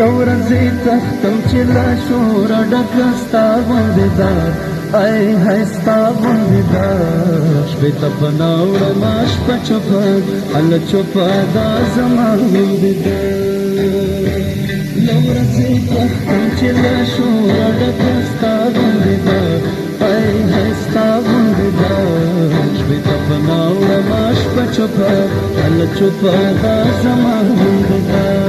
لورځي تختم چې لا شور ډک ستا غوندې دا ای هی ستا غوندې دا شپې ته پناه وړمه شپه چوپه هله چوپه دا زما غوندې دا لورځي تختم چې لا شور ډک ستا غوندې دا ای هی ستا غوندې دا شپې ته پناه وړمه شپه چوپه هله چوپه دا زما غوندې دا